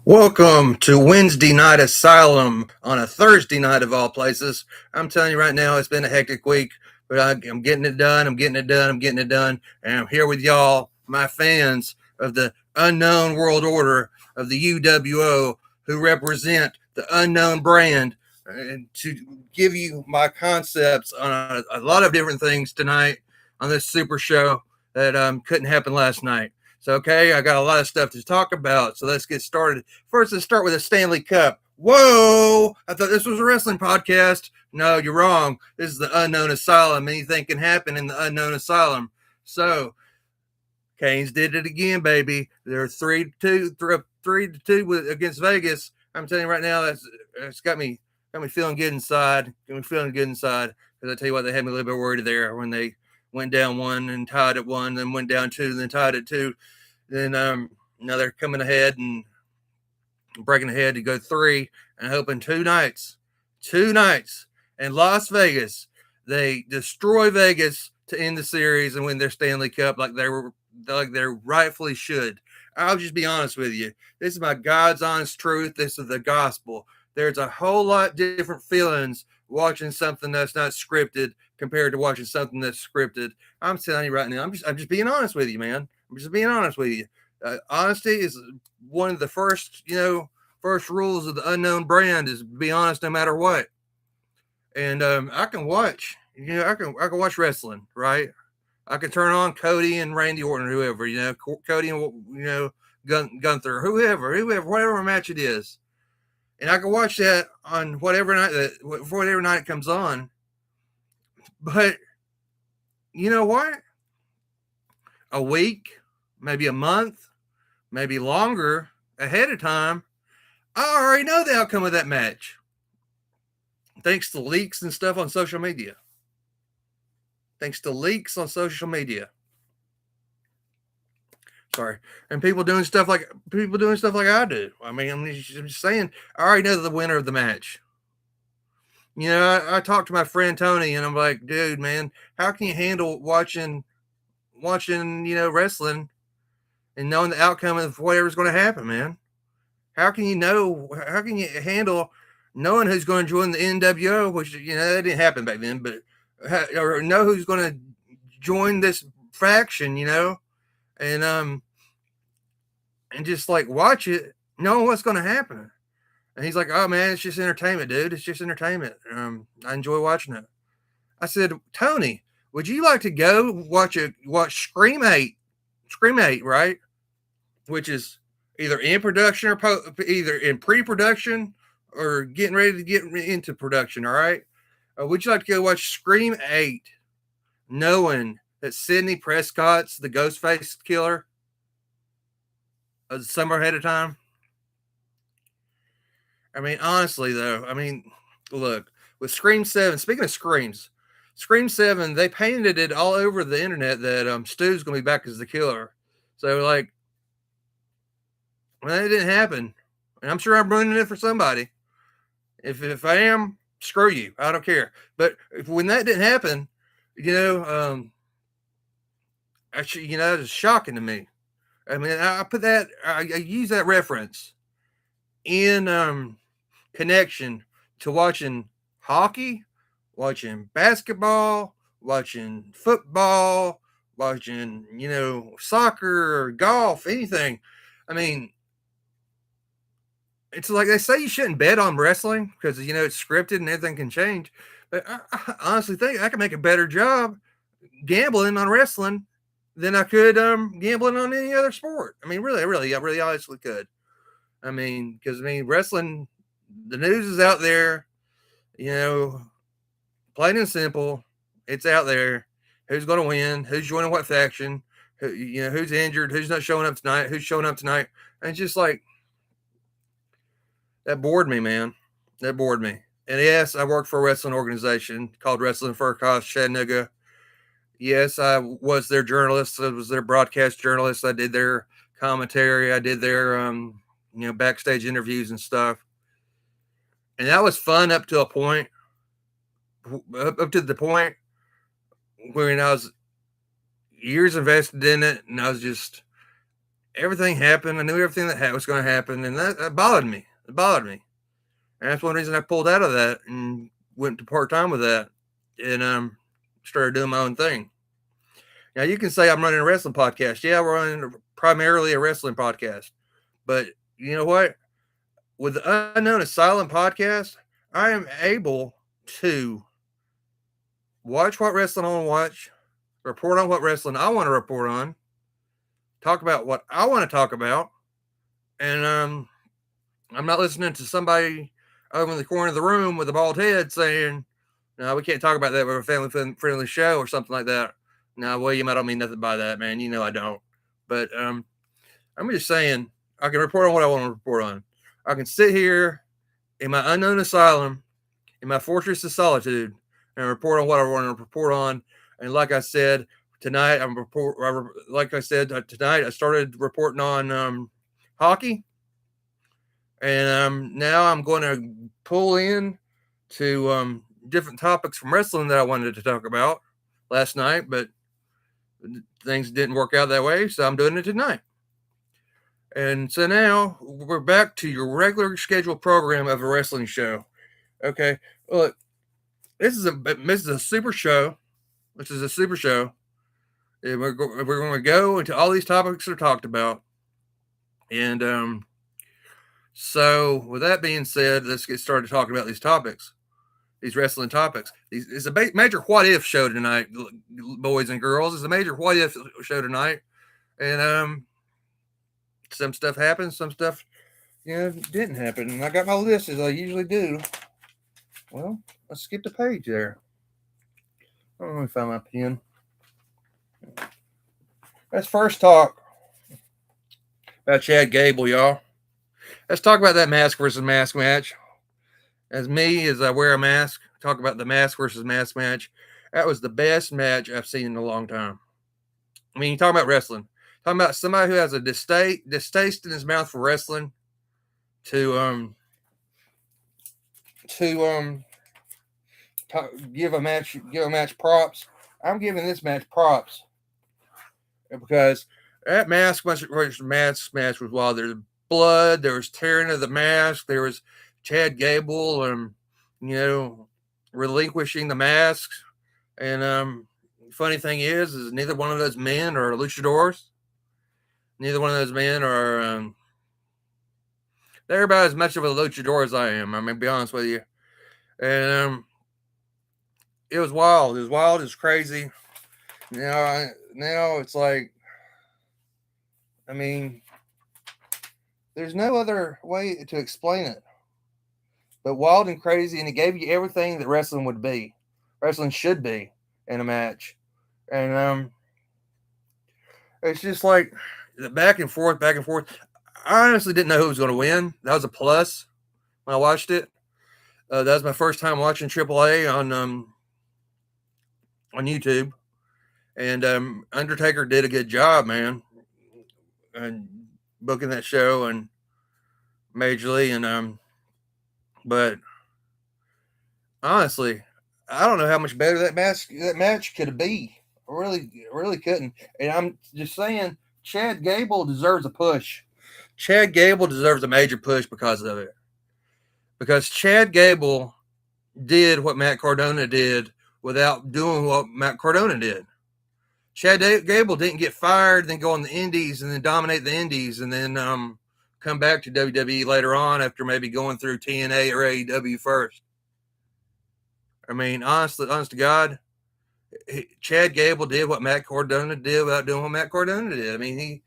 Welcome to Wednesday night Asylum on a Thursday night of all places. I'm telling you right now, it's been a hectic week, but I'm getting it done. I'm getting it done. I'm getting it done. And I'm here with y'all, my fans of the unknown world order of the UWO, who represent the unknown brand, and to give you my concepts on a lot of different things tonight on this super show that couldn't happen last night. So, okay, I got a lot of stuff to talk about. So let's get started. First, let's start with a Stanley Cup. Whoa! I thought this was a wrestling podcast. No, you're wrong. This is the Unknown Asylum. Anything can happen in the Unknown Asylum. So, Canes did it again, baby. They're 3-2, 3-2 against Vegas. I'm telling you right now, that's got me feeling good inside. Got me feeling good inside. Because I tell you what, they had me a little bit worried there when they went down one and tied at one, then went down two, then tied at two. Then now they're coming ahead and breaking ahead to go three and hoping two nights in Las Vegas. They destroy Vegas to end the series and win their Stanley Cup like they rightfully should. I'll just be honest with you. This is my God's honest truth. This is the gospel. There's a whole lot different feelings watching something that's not scripted compared to watching something that's scripted. I'm telling you right now. I'm just being honest with you, man. I'm just being honest with you. Honesty is one of the first rules of the unknown brand is be honest no matter what. And I can watch, I can watch wrestling, right? I can turn on Cody and Randy Orton, whoever, Cody and Gunther, whoever, whatever match it is, and I can watch that on whatever night it comes on. But you know what? A week, maybe a month, maybe longer ahead of time, I already know the outcome of that match. Thanks to leaks and stuff on social media. Sorry. And people doing stuff like I do. I mean, I'm just saying, I already know the winner of the match. I talked to my friend Tony and I'm like, dude, man, how can you handle watching, wrestling and knowing the outcome of whatever's going to happen, man? How can you handle knowing who's going to join the NWO, which, that didn't happen back then, but or know who's going to join this faction, and just like watch it, knowing what's going to happen. And he's like, oh man, it's just entertainment, dude. It's just entertainment. I enjoy watching it. I said, Tony, would you like to go watch Scream 8, right? Which is either in production or either in pre-production or getting ready to get into production. All right. Would you like to go watch Scream 8, knowing that Sidney Prescott's the Ghostface killer summer ahead of time? I mean, honestly, though, look, with Scream 7, speaking of Screams, Scream 7, they painted it all over the internet that Stu's going to be back as the killer. So, like, well, it didn't happen. And I'm sure I'm ruining it for somebody. If I am, screw you. I don't care. But when that didn't happen, actually, it was shocking to me. I mean, I use that reference in connection to watching hockey, watching basketball, watching football, watching, soccer or golf, anything. I mean, it's like they say you shouldn't bet on wrestling because, it's scripted and everything can change. But I honestly think I can make a better job gambling on wrestling than I could gambling on any other sport. I mean, really, I really honestly could. I mean, because wrestling, the news is out there, plain and simple. It's out there. Who's going to win? Who's joining what faction? Who's injured? Who's not showing up tonight? Who's showing up tonight? And it's just like that bored me, man. That bored me. And yes, I worked for a wrestling organization called Wrestling for a Cause Chattanooga. Yes, I was their journalist. I was their broadcast journalist. I did their commentary. I did their backstage interviews and stuff. And that was fun up to a point. Up to the point when I was years invested in it, and I was just everything happened. I knew everything that was going to happen, and that bothered me. It bothered me, and that's one reason I pulled out of that and went to part time with that, and started doing my own thing. Now you can say I'm running a wrestling podcast. Yeah, we're running primarily a wrestling podcast, but you know what? With the Unknown Asylum podcast, I am able to watch what wrestling I want to watch, report on what wrestling I want to report on, talk about what I want to talk about, and I'm not listening to somebody over in the corner of the room with a bald head saying, "No, we can't talk about that. We're a family-friendly show," or something like that. Now, William, I don't mean nothing by that, man. You know I don't. But I'm just saying, I can report on what I want to report on. I can sit here in my unknown asylum, in my fortress of solitude, and report on what I want to report on. And like I said, tonight tonight I started reporting on hockey, and now I'm going to pull in to different topics from wrestling that I wanted to talk about last night, but things didn't work out that way, so I'm doing it tonight. And so now we're back to your regular scheduled program of a wrestling show. Okay, look, this is a super show. This is a super show. And we're going to go into all these topics that are talked about. And so with that being said, let's get started talking about these topics, these wrestling topics. It's a major what if show tonight, boys and girls. It's a major what if show tonight, and some stuff happened, some stuff didn't happen. And I got my list as I usually do. Well, let's skip the page there. Let me find my pen. Let's first talk about Chad Gable, y'all. Let's talk about that mask versus mask match. As I wear a mask, talk about the mask versus mask match. That was the best match I've seen in a long time. I mean, you talk about wrestling. Talking about somebody who has a distaste in his mouth for wrestling to give a match props. I'm giving this match props because that mask match was wild. There's blood, there was tearing of the mask, there was Chad Gable relinquishing the masks. And funny thing is neither one of those men are luchadors. Neither one of those men are they're about as much of a luchador as I am. I'm gonna be honest with you. And it was wild. It was wild. It was crazy. Now it's like, I mean, there's no other way to explain it but wild and crazy, and it gave you everything that wrestling would be. Wrestling should be in a match. And it's just like back and forth, back and forth. I honestly didn't know who was going to win. That was a plus when I watched it. That was my first time watching AAA on YouTube, and Undertaker did a good job, man, and booking that show and majorly. And but honestly, I don't know how much better that match could be. I really couldn't. And I'm just saying, Chad Gable deserves a push. Chad Gable deserves a major push because of it. Because Chad Gable did what Matt Cardona did without doing what Matt Cardona did. Chad Gable didn't get fired, then go on the Indies and then dominate the Indies and then come back to WWE later on after maybe going through TNA or AEW first. I mean, honest to God, Chad Gable did what Matt Cardona did without doing what Matt Cardona did. I mean, he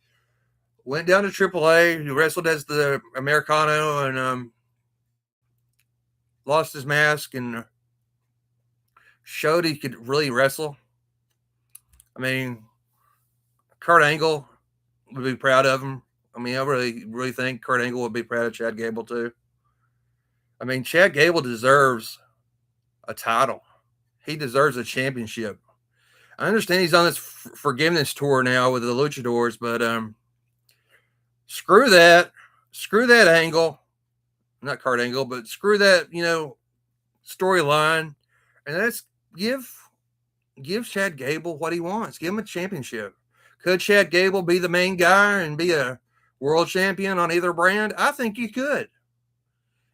went down to AAA, he wrestled as the Americano, and lost his mask and showed he could really wrestle. I mean, Kurt Angle would be proud of him. I mean, I really think Kurt Angle would be proud of Chad Gable too. I mean, Chad Gable deserves a title. He deserves a championship. I understand he's on this forgiveness tour now with the Luchadors, but screw that. Screw that Angle. Not Kurt Angle, but screw that, storyline. And let's give Chad Gable what he wants. Give him a championship. Could Chad Gable be the main guy and be a world champion on either brand? I think you could.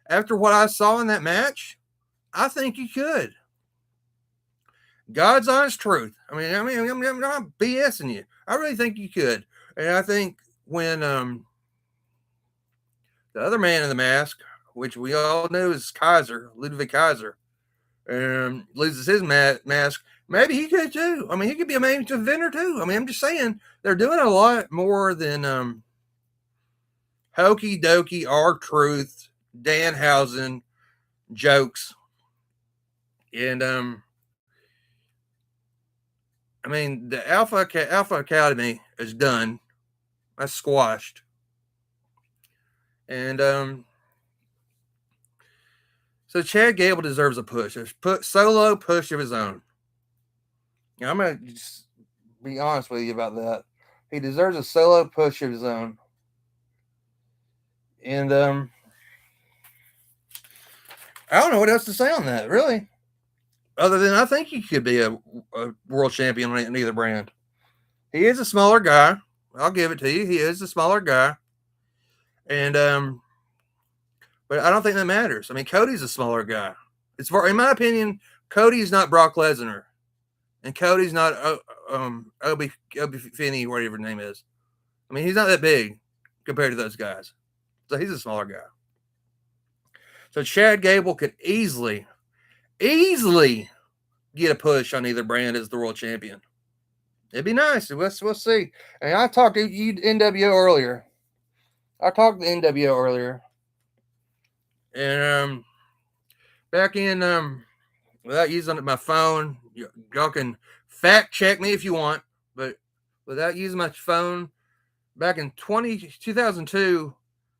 After what I saw in that match, I think you could. God's honest truth. I'm not BSing you. I really think you could. And I think when the other man in the mask, which we all know is Kaiser, Ludwig Kaiser, loses his mask, maybe he could too. I mean, he could be a main eventer too. I mean, I'm just saying they're doing a lot more than hokey dokey, R-Truth, Danhausen jokes. And I mean, the Alpha Academy is done. That's squashed. And so Chad Gable deserves a push. A solo push of his own. Now, I'm gonna just be honest with you about that. He deserves a solo push of his own. And I don't know what else to say on that, really. Other than I think he could be a world champion in either brand. He is a smaller guy. I'll give it to you. He is a smaller guy. And but I don't think that matters. I mean, Cody's a smaller guy. In my opinion, Cody's not Brock Lesnar, and Cody's not Obi Finney, whatever his name is. I mean, he's not that big compared to those guys, so he's a smaller guy. So Chad Gable could easily get a push on either brand as the world champion. It'd be nice. We'll see. And I talked to you NWO earlier. And back in without using my phone, y'all can fact check me if you want, but without using my phone, back in 2002,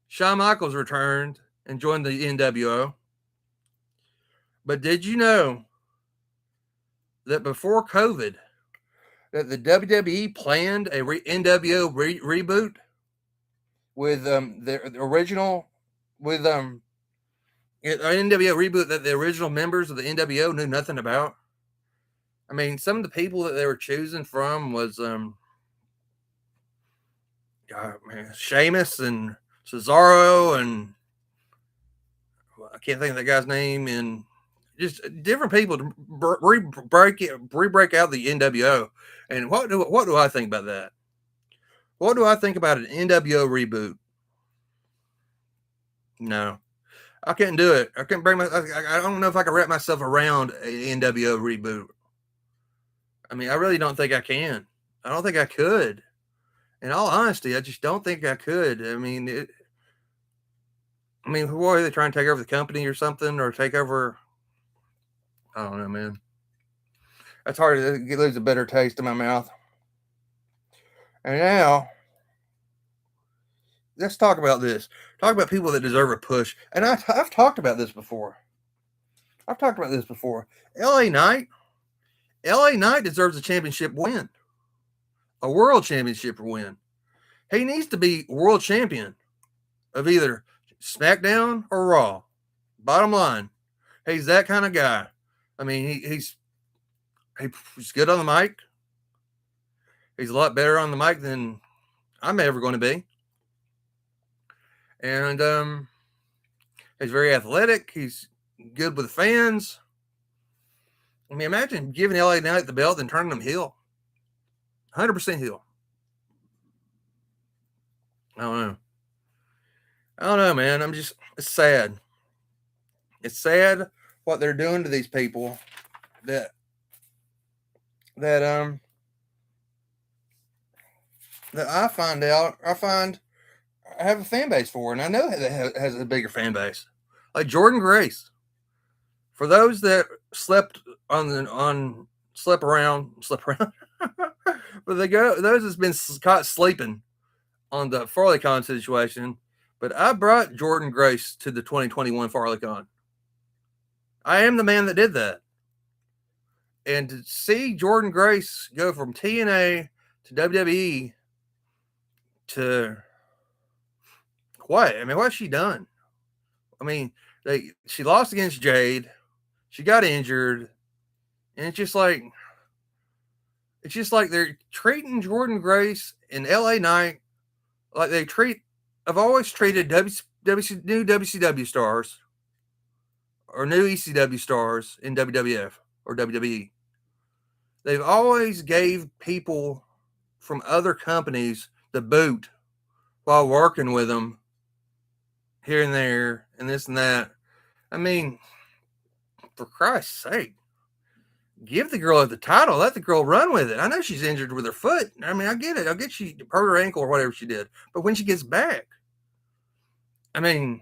Shawn Michaels returned and joined the NWO. But did you know that before COVID, that the WWE planned a NWO reboot with the original with an NWO reboot that the original members of the NWO knew nothing about? I mean, some of the people that they were choosing from was Sheamus and Cesaro, and I can't think of that guy's name, and just different people to break out the NWO. And what do I think about that? What do I think about an NWO reboot? No, I couldn't do it. I couldn't bring my. I don't know if I can wrap myself around an NWO reboot. I mean, I really don't think I can. I don't think I could. In all honesty, I just don't think I could. I mean, who are they trying to take over the company or something, or take over? I don't know, man. That's hard to lose a better taste in my mouth. And now, let's talk about this. Talk about people that deserve a push. And I've talked about this before. LA Knight. LA Knight deserves a championship win. A world championship win. He needs to be world champion of either SmackDown or Raw. Bottom line, he's that kind of guy. I mean, he's good on the mic. He's a lot better on the mic than I'm ever going to be. And he's very athletic. He's good with the fans. I mean, imagine giving LA Knight the belt and turning him heel. 100% heel. I don't know, man. It's sad. It's sad what they're doing to these people that I find I have a fan base for, and I know that has a bigger fan base. Like Jordan Grace. For those that slept around, but those that's been caught sleeping on the FarleyCon situation. But I brought Jordan Grace to the 2021 FarleyCon. I am the man that did that. And to see Jordan Grace go from TNA to WWE to what? I mean, what's she done? I mean, she lost against Jade. She got injured. And it's just like they're treating Jordan Grace and LA Knight like they treat I've always treated new WCW stars or new ECW stars in WWF or WWE. They've always gave people from other companies the boot while working with them here and there and this and that. I mean, for Christ's sake, give the girl the title. Let the girl run with it. I know she's injured with her foot. I mean, I get it. I get she hurt her ankle or whatever she did. But when she gets back, I mean,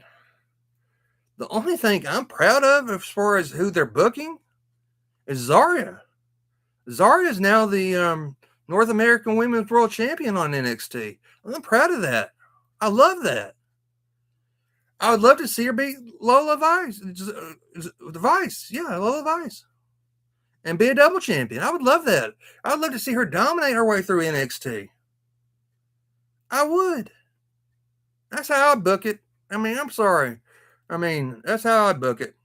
the only thing I'm proud of as far as who they're booking is Zarya. Zarya is now the North American Women's World Champion on NXT. I'm proud of that. I love that. I would love to see her beat Lola Vice. Vice. Yeah, Lola Vice. And be a double champion. I would love that. I would love to see her dominate her way through NXT. I would. That's how I book it. I mean, I'm sorry. I mean, that's how I book it.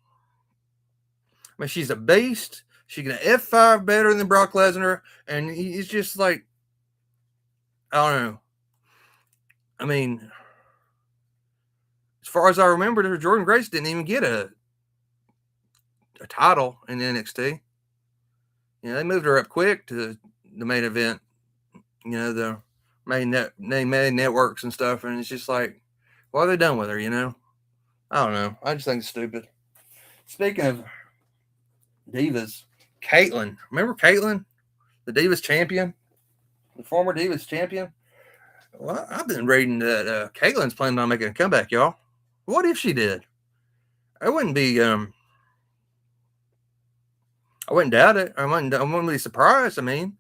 I mean, she's a beast. She can F5 better than Brock Lesnar. And he's just like, I don't know. I mean, as far as I remember, Jordan Grace didn't even get a title in NXT. You know, they moved her up quick to the main event. You know, the main networks and stuff, and it's just like, what have they done with her? You know, I don't know. I just think it's stupid. Speaking of divas, Caitlyn, remember Caitlyn, the Divas champion, the former Divas champion? Well, I've been reading that Caitlyn's planning on making a comeback, y'all. What if she did? I wouldn't be. I wouldn't doubt it. I wouldn't be surprised. I mean,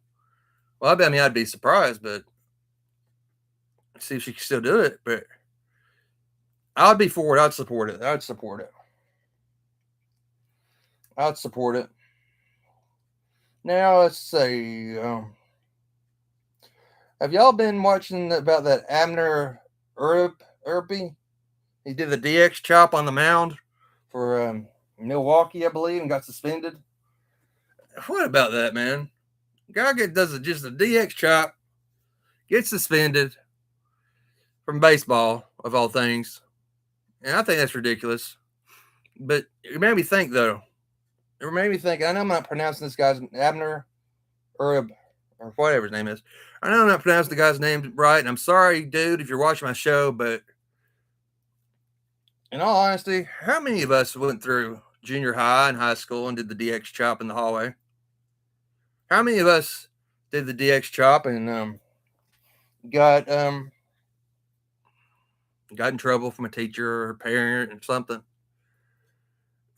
well, I mean, I'd be surprised, but see if she can still do it. But I'd be for it. I'd support it. I'd support it. I'd support it. Now let's see. Have y'all been watching about that Abner Urby? He did the DX chop on the mound for Milwaukee, I believe, and got suspended. What about that, man? Guy does just a DX chop, gets suspended from baseball, of all things. And I think that's ridiculous. But it made me think, though. It made me think, I know I'm not pronouncing this guy's Abner or whatever his name is. I know I'm not pronouncing the guy's name right, and I'm sorry, dude, if you're watching my show, but in all honesty, how many of us went through junior high and high school and did the DX chop in the hallway? How many of us did the DX chop and got in trouble from a teacher or a parent or something?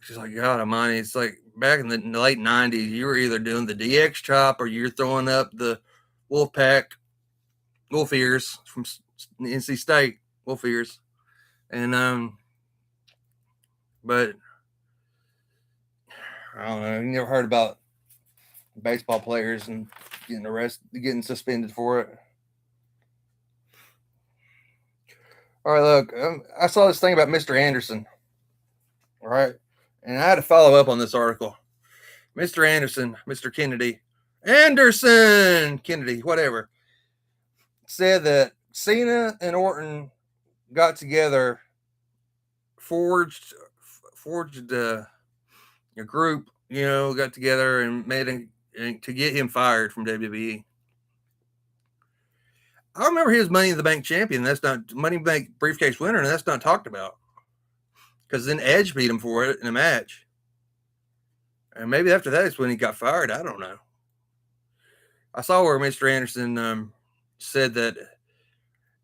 She's like, God almighty, it's like back in the late 90s, you were either doing the DX chop or you're throwing up the Wolf Ears from NC State, Wolf Ears. And, but I don't know, you never heard about baseball players and getting arrested, getting suspended for it. All right, look, I saw this thing about Mr. Anderson. All right. And I had to follow up on this article. Mr. Anderson, Mr. Kennedy, whatever, said that Cena and Orton got together, forged a group, you know, got together and made to get him fired from WWE. I remember he was Money in the Bank champion. That's not Money in the Bank briefcase winner, and that's not talked about. Because then Edge beat him for it in a match. And maybe after that is when he got fired. I don't know. I saw where Mr. Anderson said that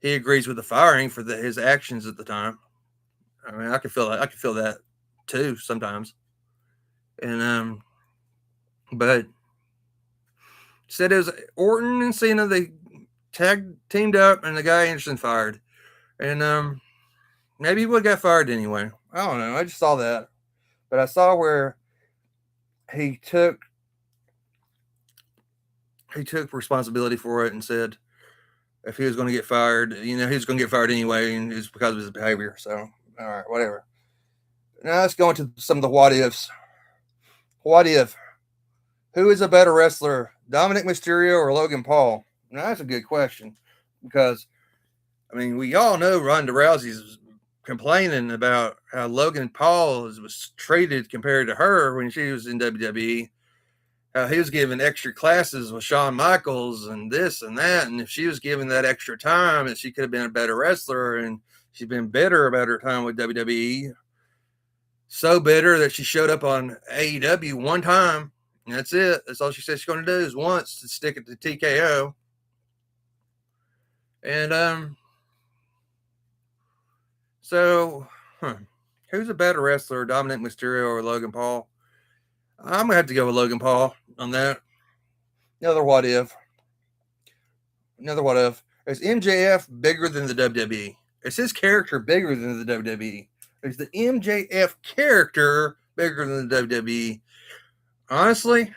he agrees with the firing for his actions at the time. I mean, I could feel that. I could feel that too sometimes. And but said it was Orton and Cena. They teamed up, and the guy Anderson fired. And maybe he would have got fired anyway. I don't know. I just saw that. But I saw where he took responsibility for it and said if he was going to get fired, you know, he was going to get fired anyway, and it's because of his behavior. So, all right, whatever. Now let's go into some of the what ifs. What if? Who is a better wrestler, Dominic Mysterio or Logan Paul? Now that's a good question because I mean, we all know Ronda Rousey's complaining about how Logan Paul was treated compared to her when she was in WWE. How he was giving extra classes with Shawn Michaels and this and that, and if she was given that extra time, that she could have been a better wrestler, and she's been bitter about her time with WWE. So bitter that she showed up on AEW one time, and that's it. That's all she said she's going to do is once to stick it to TKO. And so, who's a better wrestler, Dominic Mysterio or Logan Paul? I'm gonna have to go with Logan Paul on that. Another what if. Another what if. Is MJF bigger than the WWE? Is his character bigger than the WWE? Is the MJF character bigger than the WWE? Honestly,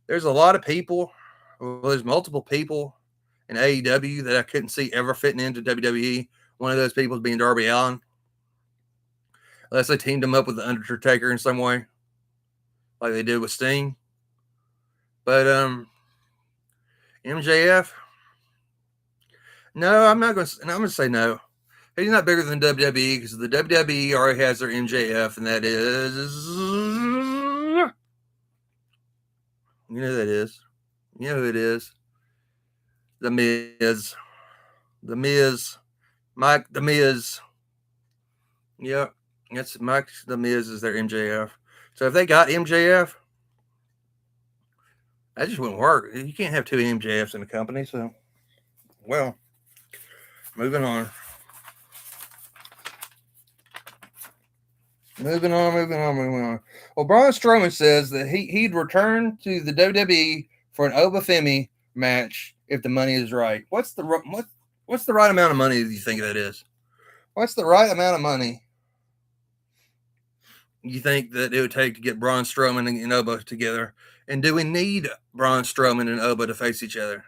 there's a lot of people. Well, there's multiple people in AEW that I couldn't see ever fitting into WWE. One of those people is being Darby Allin. Unless they teamed him up with the Undertaker in some way, like they did with Sting. But MJF, no, I'm not going to. I'm going to say no. He's not bigger than WWE because the WWE already has their MJF, and that is, you know who that is. You know who it is. The Miz. The Miz. Mike The Miz. Yep. That's Mike The Miz is their MJF. So if they got MJF, that just wouldn't work. You can't have two MJFs in a company. So, well, moving on. Moving on. Well, Braun Strowman says that he'd return to the WWE for an Obafemi match if the money is right. What's the right amount of money do you think that is? What's the right amount of money you think that it would take to get Braun Strowman and Oba together? And do we need Braun Strowman and Oba to face each other?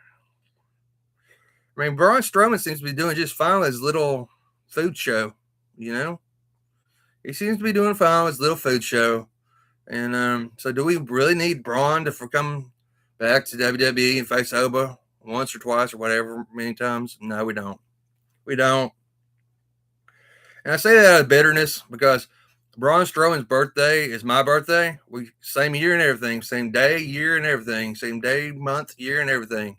I mean, Braun Strowman seems to be doing just fine with his little food show, you know? He seems to be doing fine with his little food show. And so do we really need Braun to come back to WWE and face Oba once or twice or whatever many times? No, we don't. We don't. And I say that out of bitterness because Braun Strowman's birthday is my birthday. We same year and everything, same day, year and everything, same day, month, year and everything.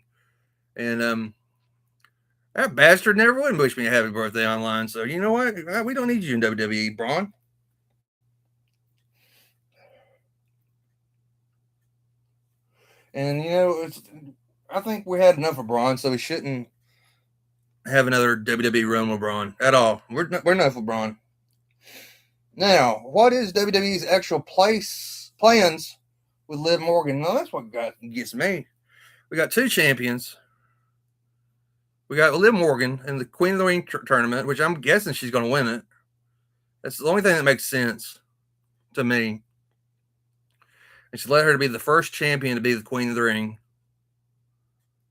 And that bastard never would wish me a happy birthday online. So you know what? We don't need you in WWE, Braun. And you know, I think we had enough of Braun, so we shouldn't have another WWE run with Braun at all. We're enough with Braun. Now, what is WWE's actual plans with Liv Morgan? No, that's what gets me. We got two champions. We got Liv Morgan in the Queen of the Ring tournament, which I'm guessing she's going to win it. That's the only thing that makes sense to me. And she let her to be the first champion to be the Queen of the Ring.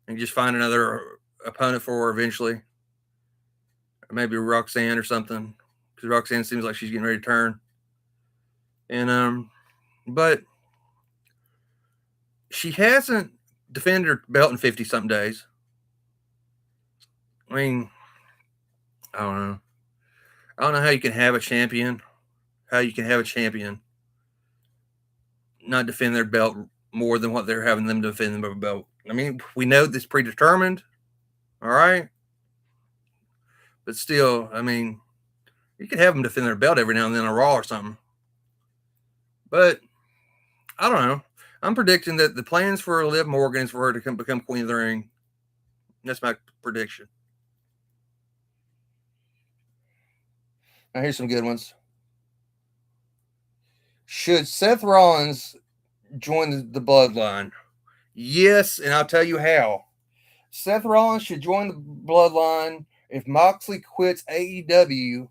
And just find another opponent for her eventually. Maybe Roxanne or something. Because Roxanne seems like she's getting ready to turn. And but she hasn't defended her belt in 50-something days. I mean, I don't know. I don't know how you can have a champion. How you can have a champion not defend their belt more than what they're having them defend their belt. I mean, we know this predetermined. All right. But still, I mean, you could have them defend their belt every now and then on a Raw or something. But I don't know. I'm predicting that the plans for Liv Morgan is for her to become Queen of the Ring. That's my prediction. Now, here's some good ones. Should Seth Rollins join the Bloodline? Yes, and I'll tell you how. Seth Rollins should join the Bloodline if Moxley quits AEW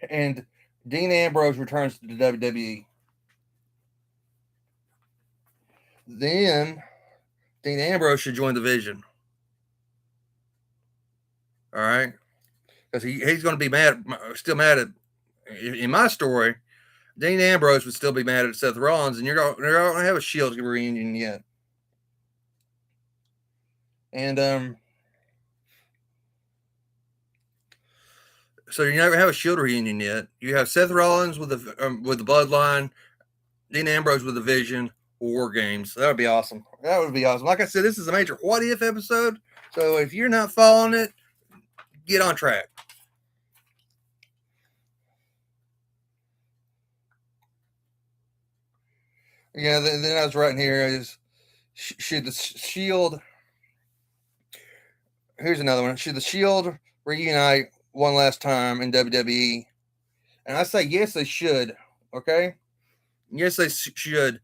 and Dean Ambrose returns to the WWE. Then Dean Ambrose should join the Vision. All right? Because he's going to be still mad at, in my story, Dean Ambrose would still be mad at Seth Rollins, and you're going to have a Shield reunion yet. And So you never have a Shield reunion yet. You have Seth Rollins with the Bloodline, Dean Ambrose with the Vision, War Games. That would be awesome. That would be awesome. Like I said, this is a major what if episode. So if you're not following it, get on track. Yeah, then I was writing here is should the Shield. Here's another one. Should the Shield reunite one last time in WWE? And I say yes, they should. Okay, yes, they should.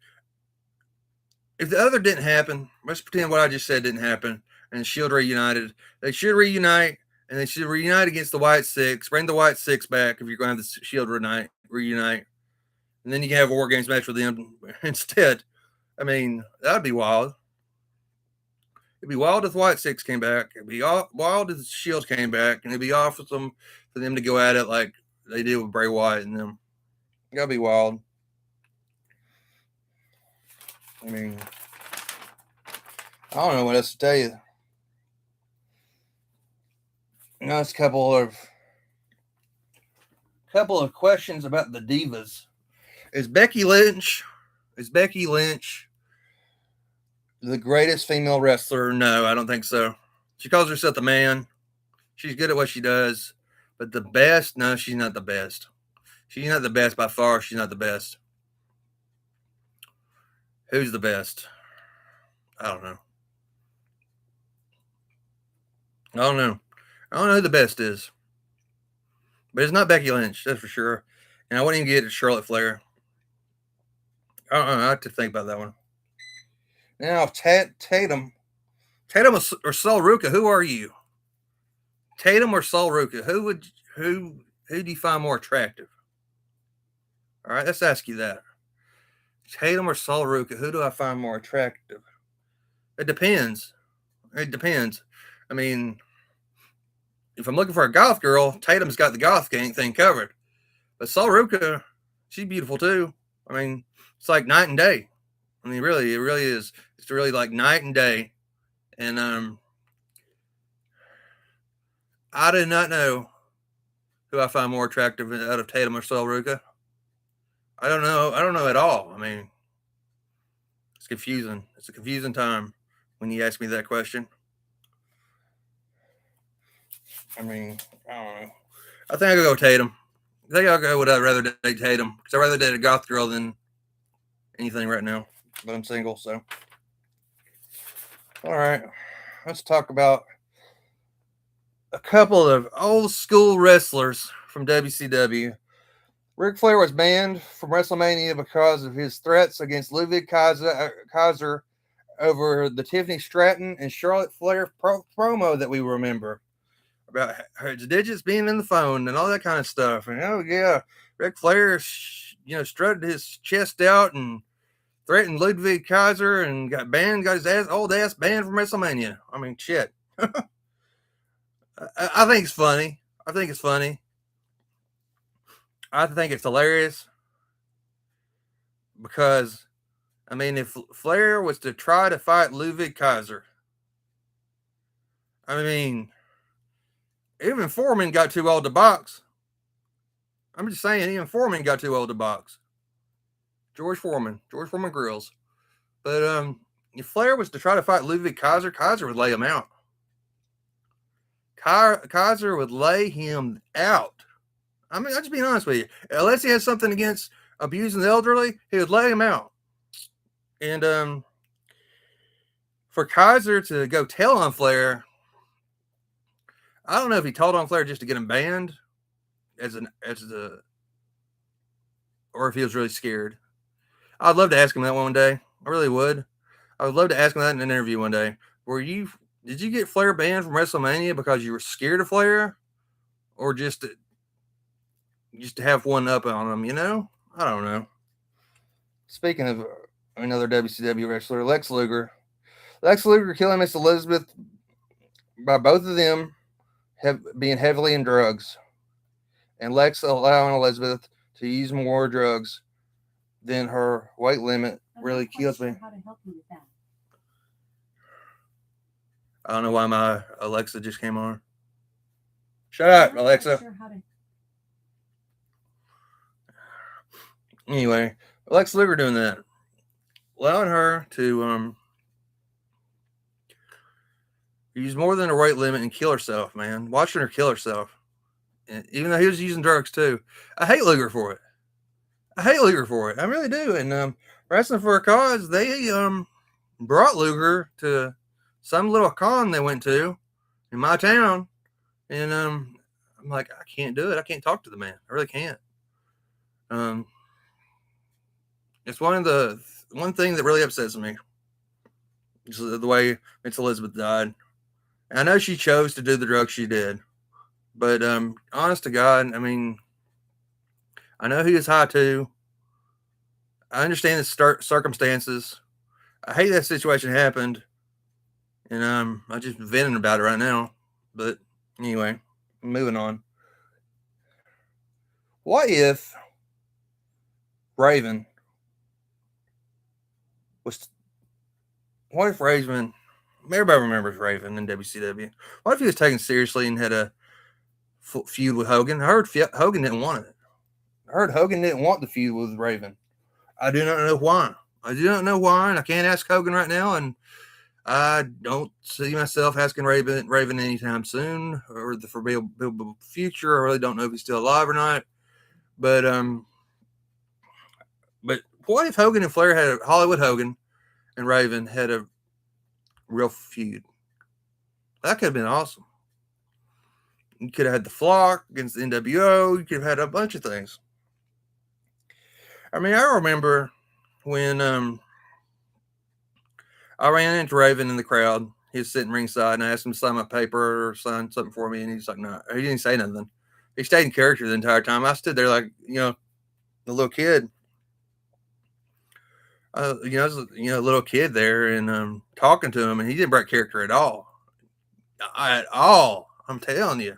If the other didn't happen, let's pretend what I just said didn't happen, and Shield reunited. They should reunite, and they should reunite against the White Six. Bring the White Six back if you're going to have the Shield reunite, and then you can have a War Games match with them instead. I mean, that'd be wild. It'd be wild if the White Six came back. It'd be wild if the Shield came back, and it'd be awesome for them to go at it like they did with Bray Wyatt and them. That'd be wild. I mean, I don't know what else to tell you. Now it's a couple of questions about the divas. Is Becky Lynch the greatest female wrestler? No, I don't think so. She calls herself the man. She's good at what she does. But the best? No, she's not the best. She's not the best by far. She's not the best. Who's the best? I don't know. I don't know who the best is. But it's not Becky Lynch, that's for sure. And I wouldn't even get it to Charlotte Flair. I don't know. I have to think about that one. Now, Tatum or Sol Ruka, who are you? Tatum or Sol Ruka? Who do you find more attractive? All right, let's ask you that. Tatum or Sol Ruka? Who do I find more attractive? It depends. I mean, if I'm looking for a goth girl, Tatum's got the goth thing covered. But Sol Ruka, she's beautiful too. I mean, it's like night and day. I mean, really, it really is. It's really like night and day. And I do not know who I find more attractive out of Tatum or Sol Ruka. I don't know at all. I mean, it's confusing. It's a confusing time when you ask me that question. I mean, I don't know. I think I'll go Tatum. I think I'll go with I'd rather date Tatum because I'd rather date a goth girl than anything right now. But I'm single, so. All right. Let's talk about a couple of old school wrestlers from WCW. Ric Flair was banned from WrestleMania because of his threats against Ludwig Kaiser over the Tiffany Stratton and Charlotte Flair promo that we remember about her digits being in the phone and all that kind of stuff. And oh yeah, Ric Flair, strutted his chest out and threatened Ludwig Kaiser and got his old ass banned from WrestleMania. I mean, shit. I think it's funny. I think it's hilarious because, I mean, if Flair was to try to fight Ludwig Kaiser, I mean, even Foreman got too old to box. I'm just saying, even Foreman got too old to box. George Foreman Grills. But if Flair was to try to fight Ludwig Kaiser, Kaiser would lay him out. Kaiser would lay him out. I mean, I'm just being honest with you. Unless he has something against abusing the elderly, he would lay him out. And for Kaiser to go tell on Flair, I don't know if he told on Flair just to get him banned, or if he was really scared. I'd love to ask him that one day. I really would. I would love to ask him that in an interview one day. Did you get Flair banned from WrestleMania because you were scared of Flair, or just to have one up on him? I don't know. Speaking of another WCW wrestler, Lex Luger killing Miss Elizabeth by both of them being heavily in drugs, and Lex allowing Elizabeth to use more drugs than her weight limit really kills me. How to help you with that? I don't know why my Alexa just came on. Shut up, Alexa. Anyway, Lex Luger doing that, allowing her to use more than a weight limit and kill herself, man. Watching her kill herself. And even though he was using drugs too. I hate Luger for it. I hate Luger for it. I really do. And Wrestling for a Cause, they brought Luger to some little con they went to in my town. And I'm like, I can't do it. I can't talk to the man. I really can't. It's one thing that really upsets me. Is the way Miss Elizabeth died. I know she chose to do the drugs she did. But honest to God, I mean, I know he was high too. I understand the circumstances. I hate that situation happened, and I'm just venting about it right now. But anyway, moving on. What if Raven was? What if Raven? Everybody remembers Raven in WCW. What if he was taken seriously and had a feud with Hogan? I heard Hogan didn't want it. I heard Hogan didn't want the feud with Raven. I do not know why. I do not know why, and I can't ask Hogan right now, and I don't see myself asking Raven anytime soon or the foreseeable future. I really don't know if he's still alive or not. But what if Hogan and Flair had Hollywood Hogan and Raven had a real feud? That could have been awesome. You could have had the Flock against the NWO. You could have had a bunch of things. I mean, I remember when I ran into Raven in the crowd. He was sitting ringside, and I asked him to sign my paper or sign something for me, and he's like, "No." He didn't say nothing. He stayed in character the entire time. I stood there like, the little kid. I was a little kid there, and talking to him, and he didn't break character at all. At all. I'm telling you.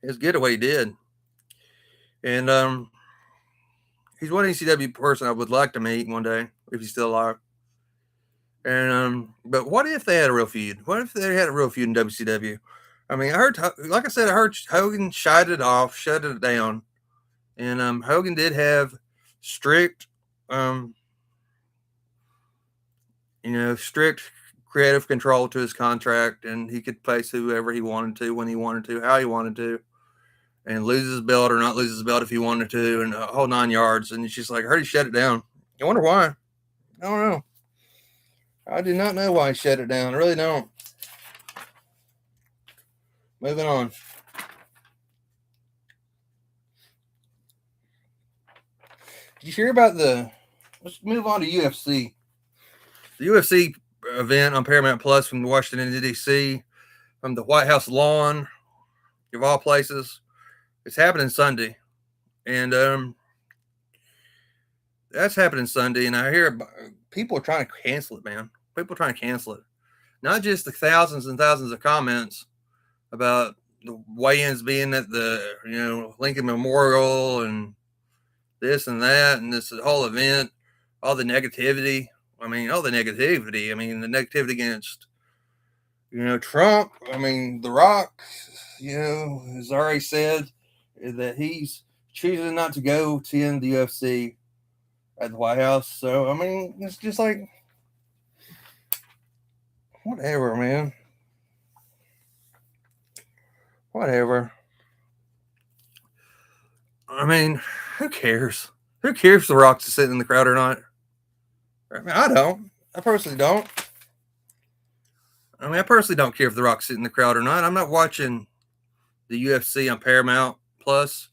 It was good at what he did. And he's one ECW person I would like to meet one day if he's still alive. And but what if they had a real feud? What if they had a real feud in WCW? I mean, I heard, like I said, I heard Hogan shut it down, and Hogan did have strict, strict creative control to his contract, and he could place whoever he wanted to, when he wanted to, how he wanted to, and lose his belt or not lose his belt if he wanted to, and a whole 9 yards. And it's just like, I heard he shut it down. I wonder why. I don't know. I do not know why he shut it down. I really don't. Moving on. Did you hear about let's move on to UFC. The UFC event on Paramount Plus from Washington, D.C., from the White House lawn, of all places. It's happening Sunday. And that's happening Sunday. And I hear people are trying to cancel it, man. People are trying to cancel it. Not just the thousands and thousands of comments about the weigh-ins being at the, Lincoln Memorial and this and that and this whole event, all the negativity. I mean, all the negativity. I mean, the negativity against, Trump. I mean, The Rock, has already said that he's choosing not to go attend the UFC at the White House. So, I mean, it's just like, whatever, man. Whatever. I mean, who cares? Who cares if The Rock's sitting in the crowd or not? I mean, I don't. I personally don't. I personally don't care if The Rock's sitting in the crowd or not. I'm not watching the UFC on Paramount Plus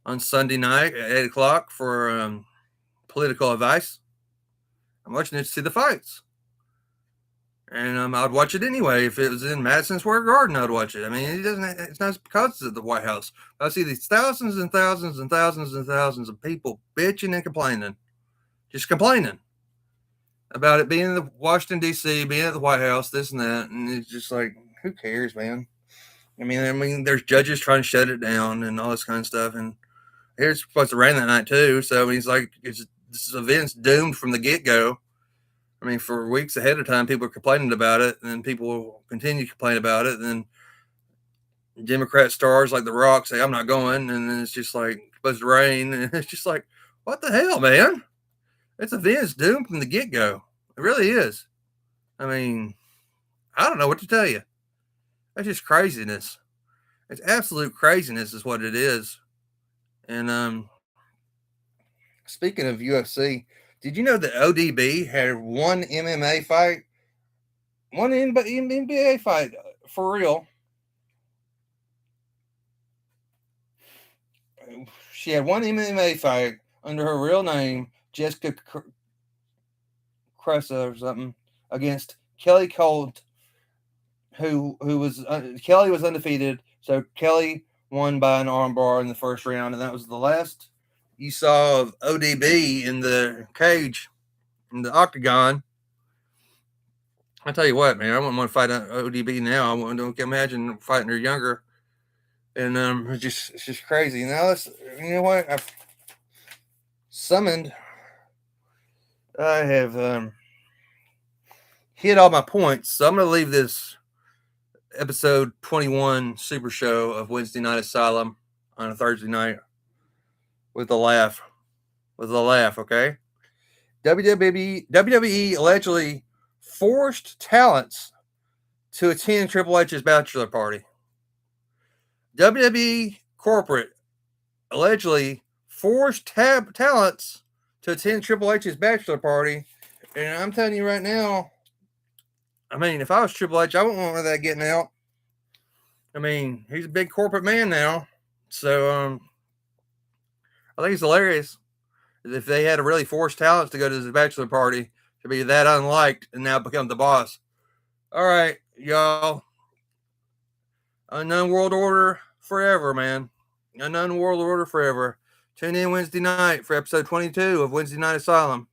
on Sunday night at 8 o'clock for political advice. I'm watching it to see the fights. And I'd watch it anyway. If it was in Madison Square Garden, I'd watch it. I mean, it's not because it's at the White House. I see these thousands and thousands and thousands and thousands of people bitching and complaining. Just complaining about it being in the Washington, D.C., being at the White House, this and that. And it's just like, who cares, man? I mean, there's judges trying to shut it down and all this kind of stuff. And it's supposed to rain that night, too. So, I mean, it's like, this event's doomed from the get-go. I mean, for weeks ahead of time, people are complaining about it, and then people will continue to complain about it. And then Democrat stars like The Rock say, I'm not going. And then it's just like, supposed to rain. And it's just like, what the hell, man? It's a Vince doom from the get go. It really is. I mean, I don't know what to tell you. That's just craziness. It's absolute craziness, is what it is. And speaking of UFC, did you know that ODB had one MMA fight, one NBA fight for real? She had one MMA fight under her real name, Jessica Cressa or something, against Kelly Colt, who was Kelly was undefeated. So Kelly won by an armbar in the first round, and that was the last you saw of ODB in the cage, in the octagon. I tell you what, man, I wouldn't want to fight ODB now. I wouldn't imagine fighting her younger, and it's just crazy. Now let's, you know what, I've summoned. I have hit all my points, so I'm going to leave this episode 21 Super Show of Wednesday Night Asylum on a Thursday night with a laugh. With a laugh, okay? WWE allegedly forced talents to attend Triple H's bachelor party. WWE corporate allegedly forced talents to attend Triple H's bachelor party. And I'm telling you right now, I mean, if I was Triple H, I wouldn't want that getting out. I mean, he's a big corporate man now. So I think it's hilarious if they had to really force talents to go to his bachelor party to be that unliked and now become the boss. All right, y'all. Unknown World Order forever, man. Unknown World Order forever. Tune in Wednesday night for episode 22 of Wednesday Night Asylum.